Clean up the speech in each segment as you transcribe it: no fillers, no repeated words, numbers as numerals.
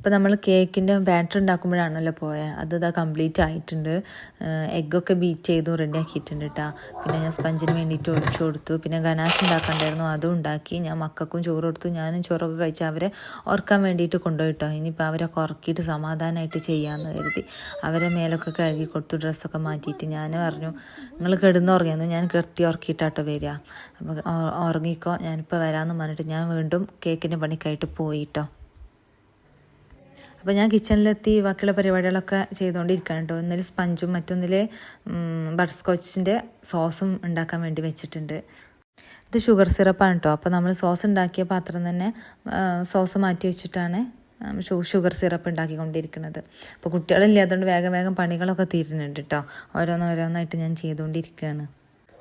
അപ്പോൾ നമ്മൾ കേക്കിൻ്റെ ബാറ്റർ ഉണ്ടാക്കുമ്പോഴാണല്ലോ പോയത്. അത് ഇതാ കംപ്ലീറ്റ് ആയിട്ടുണ്ട്. എഗ്ഗൊക്കെ ബീറ്റ് ചെയ്തു റെഡിയാക്കിയിട്ടുണ്ട് കേട്ടോ. പിന്നെ ഞാൻ സ്പഞ്ചിന് വേണ്ടിയിട്ട് ഒഴിച്ചു കൊടുത്തു. പിന്നെ ഗനാഷ് ഉണ്ടാക്കണ്ടായിരുന്നു, അതും ഉണ്ടാക്കി. ഞാൻ മക്കൾക്കും ചോറ് കൊടുത്തു. ഞാനും ചോറൊക്കെ കഴിച്ച് അവരെ ഉറക്കാൻ വേണ്ടിയിട്ട് കൊണ്ടുപോയിട്ടോ. ഇനിയിപ്പോൾ അവരൊക്കെ ഉറക്കിയിട്ട് സമാധാനമായിട്ട് ചെയ്യാമെന്ന് കരുതി അവരെ മേലൊക്കെ കഴുകി കൊടുത്തു. ഡ്രസ്സൊക്കെ മാറ്റിയിട്ട് ഞാൻ പറഞ്ഞു നിങ്ങൾ കിടന്നുറങ്ങിയെന്ന്. ഞാൻ കിടത്തി ഉറക്കിയിട്ടാട്ടോ വരിക. അപ്പോൾ ഉറങ്ങിക്കോ, ഞാനിപ്പോൾ വരാമെന്ന് പറഞ്ഞിട്ട് ഞാൻ വീണ്ടും കേക്കിൻ്റെ പണിക്കായിട്ട് പോയിട്ടോ. അപ്പോൾ ഞാൻ കിച്ചണിലെത്തി ബാക്കിയുള്ള പരിപാടികളൊക്കെ ചെയ്തുകൊണ്ടിരിക്കുകയാണ് കേട്ടോ. ഒന്നിൽ സ്പഞ്ചും മറ്റൊന്നിൽ ബട്ടർ സ്കോച്ചിൻ്റെ സോസും ഉണ്ടാക്കാൻ വേണ്ടി വെച്ചിട്ടുണ്ട്. ഇത് ഷുഗർ സിറപ്പാണ് കേട്ടോ. അപ്പോൾ നമ്മൾ സോസ് ഉണ്ടാക്കിയ പാത്രം തന്നെ സോസ് മാറ്റി വെച്ചിട്ടാണ് ഷുഗർ സിറപ്പ് ഉണ്ടാക്കിക്കൊണ്ടിരിക്കുന്നത്. അപ്പോൾ കുട്ടികളില്ലാത്തതുകൊണ്ട് വേഗം വേഗം പണികളൊക്കെ തീരുന്നുണ്ട് കേട്ടോ. ഓരോന്നോരോന്നായിട്ട് ഞാൻ ചെയ്തുകൊണ്ടിരിക്കുകയാണ്.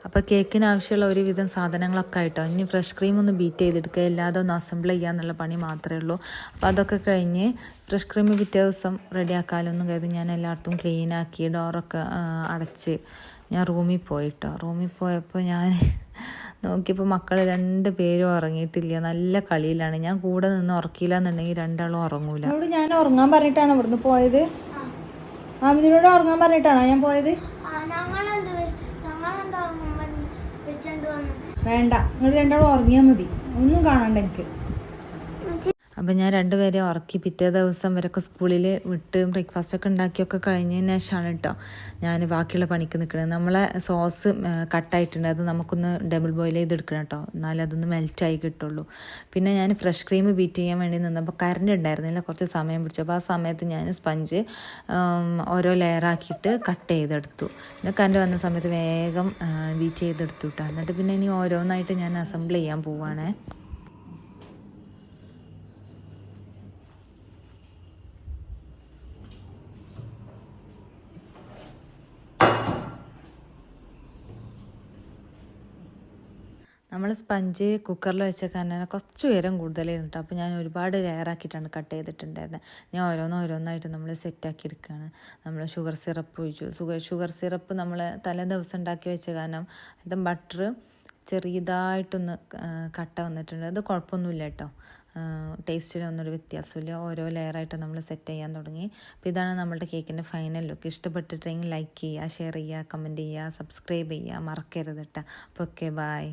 അപ്പോൾ കേക്കിന് ആവശ്യമുള്ള ഒരുവിധം സാധനങ്ങളൊക്കെ ആയിട്ടോ. ഇനി ഫ്രഷ് ക്രീം ഒന്ന് ബീറ്റ് ചെയ്തെടുക്കുക, എല്ലാതെ ഒന്ന് അസംബിൾ ചെയ്യുക എന്നുള്ള പണി മാത്രമേ ഉള്ളൂ. അപ്പോൾ അതൊക്കെ കഴിഞ്ഞ് ഫ്രഷ് ക്രീം പിറ്റേ ദിവസം റെഡിയാക്കാമല്ലോ കരുതി ഞാൻ എല്ലായിടത്തും ക്ലീനാക്കി ഡോറൊക്കെ അടച്ച് ഞാൻ റൂമിൽ പോയിട്ടോ. റൂമിൽ പോയപ്പോൾ ഞാൻ നോക്കിയപ്പോൾ മക്കൾ 2 പേരും ഉറങ്ങിയിട്ടില്ല, നല്ല കളിയിലാണ്. ഞാൻ കൂടെ നിന്ന് ഉറക്കിയില്ല എന്നുണ്ടെങ്കിൽ രണ്ടാളും ഉറങ്ങൂല. ഞാൻ ഉറങ്ങാൻ പറഞ്ഞിട്ടാണ് ഇവിടുന്ന് പോയത്. ആമിതിനോട് ഉറങ്ങാൻ പറഞ്ഞിട്ടാണോ ഞാൻ പോയത്? വേണ്ട, നിങ്ങൾ രണ്ടാളും ഉറങ്ങിയാൽ മതി, ഒന്നും കാണണ്ട എനിക്ക്. അപ്പം ഞാൻ 2 പേരെ ഉറക്കി പിറ്റേ ദിവസം വരൊക്കെ സ്കൂളിൽ വിട്ട് ബ്രേക്ക്ഫാസ്റ്റൊക്കെ ഉണ്ടാക്കിയൊക്കെ കഴിഞ്ഞതിന് ശേഷമാണ് കേട്ടോ ഞാൻ ബാക്കിയുള്ള പണിക്ക് നിൽക്കുന്നത്. നമ്മളെ സോസ് കട്ടായിട്ടുണ്ട്, അത് നമുക്കൊന്ന് ഡബിൾ ബോയിൽ ചെയ്തെടുക്കണം കേട്ടോ, എന്നാലും അതൊന്ന് മെൽറ്റായി കിട്ടുള്ളൂ. പിന്നെ ഞാൻ ഫ്രഷ് ക്രീം ബീറ്റ് ചെയ്യാൻ വേണ്ടി നിന്നപ്പോൾ കറണ്ട് ഉണ്ടായിരുന്നില്ല, കുറച്ച് സമയം പിടിച്ചു. അപ്പോൾ ആ സമയത്ത് ഞാൻ സ്പഞ്ച് ഓരോ ലെയറാക്കിയിട്ട് കട്ട് ചെയ്തെടുത്തു. പിന്നെ കറണ്ട് വന്ന സമയത്ത് വേഗം ബീറ്റ് ചെയ്തെടുത്തു കേട്ടോ. എന്നിട്ട് പിന്നെ ഇനി ഓരോന്നായിട്ട് ഞാൻ അസംബിൾ ചെയ്യാൻ പോവുകയാണേ. നമ്മൾ സ്പഞ്ച് കുക്കറിൽ വെച്ച കാരണം കുറച്ച് ഉയരം കൂടുതലായിരുന്നു കേട്ടോ. അപ്പോൾ ഞാൻ ഒരുപാട് ലെയറാക്കിയിട്ടാണ് കട്ട് ചെയ്തിട്ടുണ്ടായിരുന്നത്. ഞാൻ ഓരോന്നായിട്ട് നമ്മൾ സെറ്റാക്കി എടുക്കുകയാണ്. നമ്മൾ ഷുഗർ സിറപ്പ് ഒഴിച്ചു. ഷുഗർ സിറപ്പ് നമ്മൾ തലേ ദിവസം ഉണ്ടാക്കി വെച്ച കാരണം ഇത് ബട്ടർ ചെറിയതായിട്ടൊന്ന് കട്ട വന്നിട്ടുണ്ട്. അത് കുഴപ്പമൊന്നുമില്ല കേട്ടോ, ടേസ്റ്റിലൊന്നൊരു വ്യത്യാസമില്ല. ഓരോ ലെയറായിട്ട് നമ്മൾ സെറ്റ് ചെയ്യാൻ തുടങ്ങി. അപ്പോൾ ഇതാണ് നമ്മുടെ കേക്കിൻ്റെ ഫൈനൽ ലുക്ക്. ഇഷ്ടപ്പെട്ടിട്ടെങ്കിൽ ലൈക്ക് ചെയ്യുക, ഷെയർ ചെയ്യുക, കമൻറ്റ് ചെയ്യുക, സബ്സ്ക്രൈബ് ചെയ്യുക മറക്കരുത് കേട്ടോ. അപ്പോൾ ഓക്കെ, ബൈ.